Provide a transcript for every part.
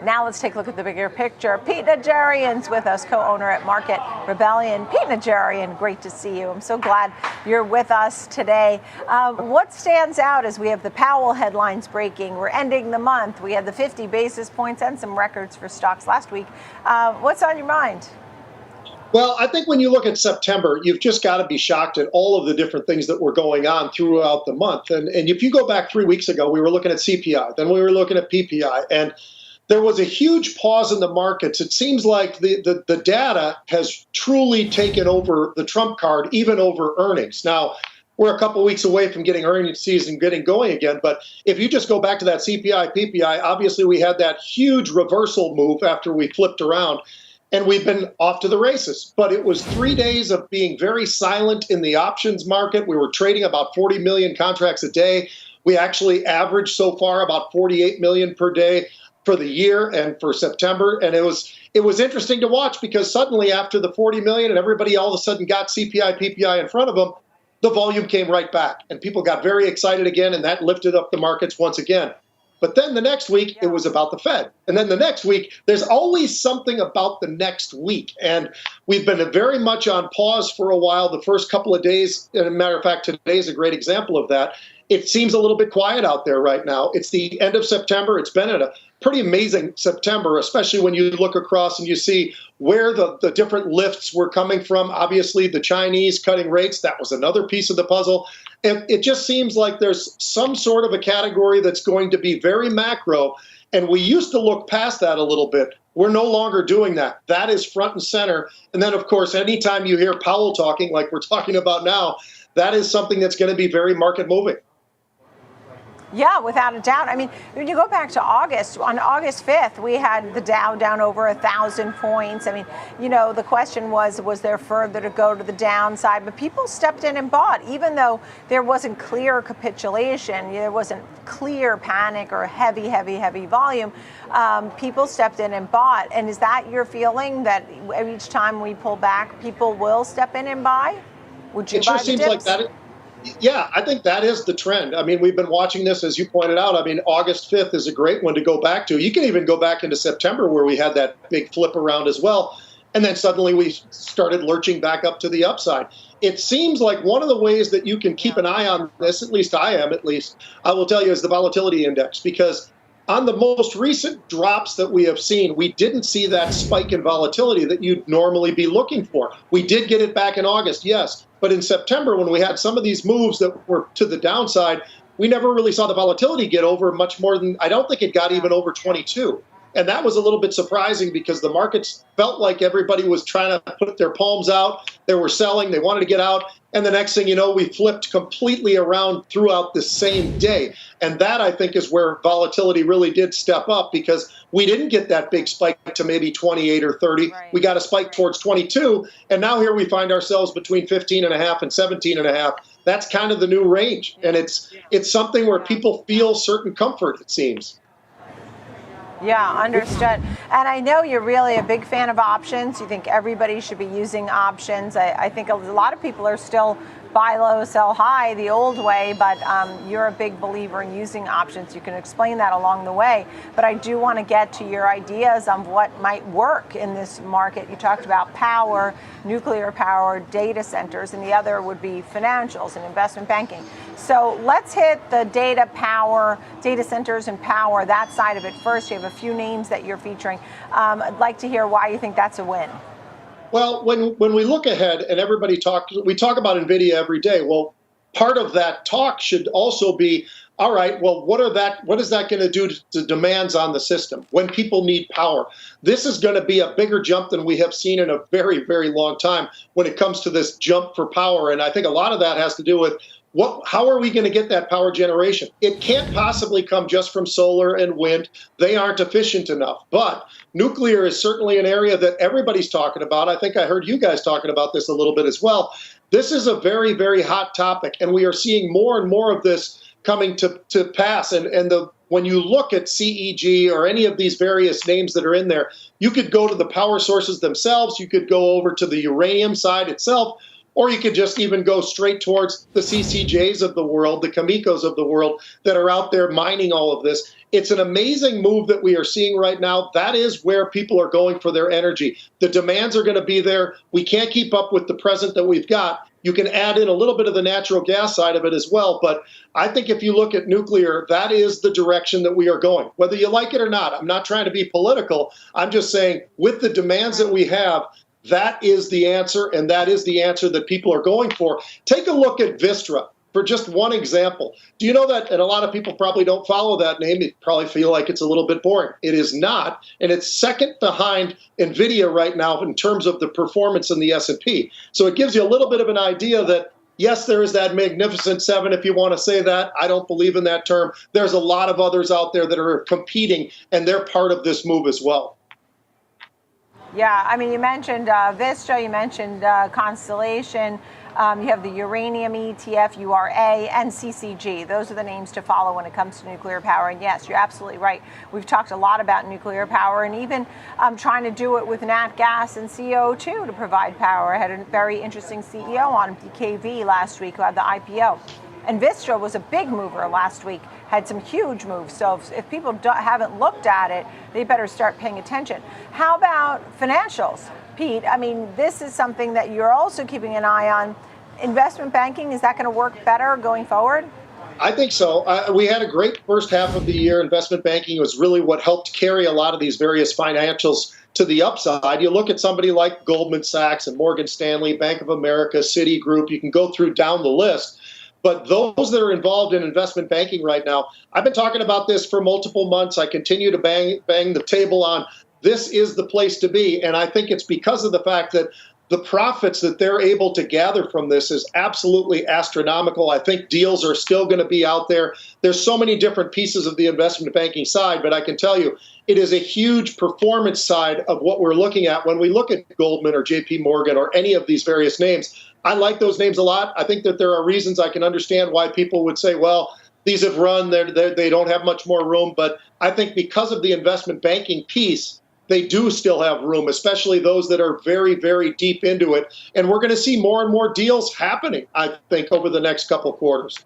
Now let's take a look at the bigger picture. Pete Najarian's with us, co-owner at Market Rebellion. Pete Najarian, great to see you. I'm so glad you're with us today. What stands out as we have the Powell headlines breaking? We're ending the month. We had the 50 basis points and some records for stocks last week. What's on your mind? Well, I think when you look at September, you've just got to be shocked at all of the different things that were going on throughout the month. And if you go back 3 weeks ago, we were looking at CPI, then we were looking at PPI, and there was a huge pause in the markets. It seems like the data has truly taken over the trump card, even over earnings. Now, we're a couple of weeks away from getting earnings season getting going again. But if you just go back to that CPI, PPI, obviously we had that huge reversal move after we flipped around. And we've been off to the races. But it was 3 days of being very silent in the options market. We were trading about 40 million contracts a day. We actually averaged so far about 48 million per day for the year and for September. And it was interesting to watch because suddenly after the 40 million and everybody all of a sudden got CPI, PPI in front of them, the volume came right back. And people got very excited again, and that lifted up the markets once again. But then the next week, it was about the Fed. And then the next week, there's always something about the next week. And we've been very much on pause for a while. The first couple of days, and as a matter of fact, today's a great example of that. It seems a little bit quiet out there right now. It's the end of September. It's been a pretty amazing September, especially when you look across and you see where the different lifts were coming from. Obviously, the Chinese cutting rates, that was another piece of the puzzle. And it just seems like there's some sort of a category that's going to be very macro. And we used to look past that a little bit. We're no longer doing that. That is front and center. And then, of course, anytime you hear Powell talking like we're talking about now, that is something that's going to be very market moving. Yeah, without a doubt. I mean, when you go back to August, on August 5th, we had the Dow down over 1,000 points. I mean, you know, the question was there further to go to the downside? But people stepped in and bought, even though there wasn't clear capitulation, there wasn't clear panic or heavy volume. People stepped in and bought. And is that your feeling that each time we pull back, people will step in and buy? Would you buy the dips? It sure seems like that. Yeah, I think that is the trend. I mean, we've been watching this, as you pointed out. I mean, August 5th is a great one to go back to. You can even go back into September where we had that big flip around as well. And then suddenly we started lurching back up to the upside. It seems like one of the ways that you can keep an eye on this, at least I will tell you, is the volatility index. Because on the most recent drops that we have seen, we didn't see that spike in volatility that you'd normally be looking for. We did get it back in August, yes. But in September, when we had some of these moves that were to the downside, we never really saw the volatility get over much more than, I don't think it got even over 22. And that was a little bit surprising because the markets felt like everybody was trying to put their palms out. They were selling. They wanted to get out. And the next thing you know, we flipped completely around throughout the same day. And that, I think, is where volatility really did step up because we didn't get that big spike to maybe 28 or 30. Right. We got a spike towards 22. And now here we find ourselves between 15.5 and 17.5. That's kind of the new range. And it's something where people feel certain comfort, it seems. Yeah, understood. And I know you're really a big fan of options. You think everybody should be using options. I think a lot of people are still buy low, sell high the old way, but you're a big believer in using options. You can explain that along the way. But I do want to get to your ideas on what might work in this market. You talked about power, nuclear power, data centers, and the other would be financials and investment banking. So let's hit the data centers and power, that side of it first. You have a few names that you're featuring. I'd like to hear why you think that's a win. Well, when we look ahead and we talk about NVIDIA every day. Well, part of that talk should also be, all right, well, what is that going to do to demands on the system when people need power? This is going to be a bigger jump than we have seen in a very, very long time when it comes to this jump for power. And I think a lot of that has to do with how are we going to get that power generation? It can't possibly come just from solar and wind. They aren't efficient enough. But nuclear is certainly an area that everybody's talking about. I think I heard you guys talking about this a little bit as well. This is a very, very hot topic, and we are seeing more and more of this coming to pass. When you look at CEG or any of these various names that are in there, you could go to the power sources themselves. You could go over to the uranium side itself. Or you could just even go straight towards the CCJs of the world, the Kamikos of the world that are out there mining all of this. It's an amazing move that we are seeing right now. That is where people are going for their energy. The demands are going to be there. We can't keep up with the present that we've got. You can add in a little bit of the natural gas side of it as well. But I think if you look at nuclear, that is the direction that we are going, whether you like it or not. I'm not trying to be political. I'm just saying with the demands that we have, that is the answer, and that is the answer that people are going for. Take a look at Vistra for just one example. Do you know that, and a lot of people probably don't follow that name, you probably feel like it's a little bit boring. It is not, and it's second behind NVIDIA right now in terms of the performance in the S&P. So it gives you a little bit of an idea that, yes, there is that magnificent seven, if you want to say that. I don't believe in that term. There's a lot of others out there that are competing, and they're part of this move as well. Yeah, I mean, you mentioned Vistra, you mentioned Constellation, you have the Uranium ETF, URA, and CCG. Those are the names to follow when it comes to nuclear power. And yes, you're absolutely right. We've talked a lot about nuclear power and even trying to do it with nat gas and CO2 to provide power. I had a very interesting CEO on BKV last week who had the IPO. And Vistra was a big mover last week, had some huge moves. So if people haven't looked at it, they better start paying attention. How about financials? Pete, I mean, this is something that you're also keeping an eye on. Investment banking, is that going to work better going forward? I think so. We had a great first half of the year. Investment banking was really what helped carry a lot of these various financials to the upside. You look at somebody like Goldman Sachs and Morgan Stanley, Bank of America, Citigroup, you can go through down the list. But those that are involved in investment banking right now, I've been talking about this for multiple months. I continue to bang the table on this is the place to be. And I think it's because of the fact that the profits that they're able to gather from this is absolutely astronomical. I think deals are still going to be out there. There's so many different pieces of the investment banking side, but I can tell you it is a huge performance side of what we're looking at when we look at Goldman or JP Morgan or any of these various names. I like those names a lot. I think that there are reasons I can understand why people would say, well, these have run, they don't have much more room. But I think because of the investment banking piece, they do still have room, especially those that are very, very deep into it. And we're going to see more and more deals happening, I think, over the next couple of quarters.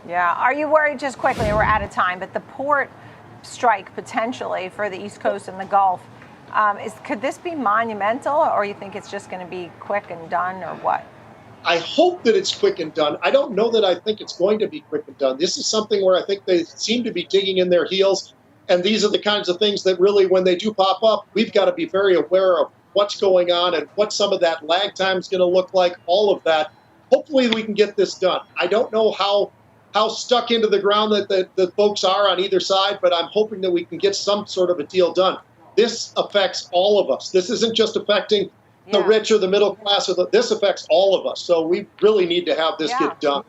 Yeah. Are you worried, just quickly, we're out of time, but the port strike potentially for the East Coast and the Gulf, could this be monumental, or you think it's just going to be quick and done, or what? I hope that it's quick and done. I don't know that I think it's going to be quick and done. This is something where I think they seem to be digging in their heels. And these are the kinds of things that really, when they do pop up, we've got to be very aware of what's going on and what some of that lag time is going to look like, all of that. Hopefully we can get this done. I don't know how stuck into the ground that the folks are on either side, but I'm hoping that we can get some sort of a deal done. This affects all of us. This isn't just affecting the rich or the middle class. This affects all of us. So we really need to have this get done.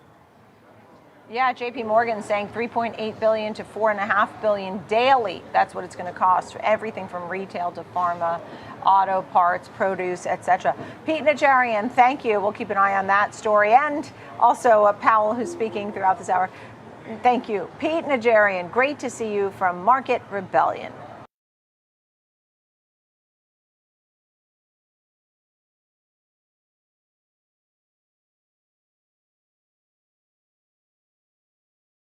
Yeah, JP Morgan saying $3.8 billion to $4.5 billion daily. That's what it's going to cost for everything from retail to pharma, auto parts, produce, etc. Pete Najarian, thank you. We'll keep an eye on that story. And also Powell, who's speaking throughout this hour. Thank you. Pete Najarian, great to see you from Market Rebellion.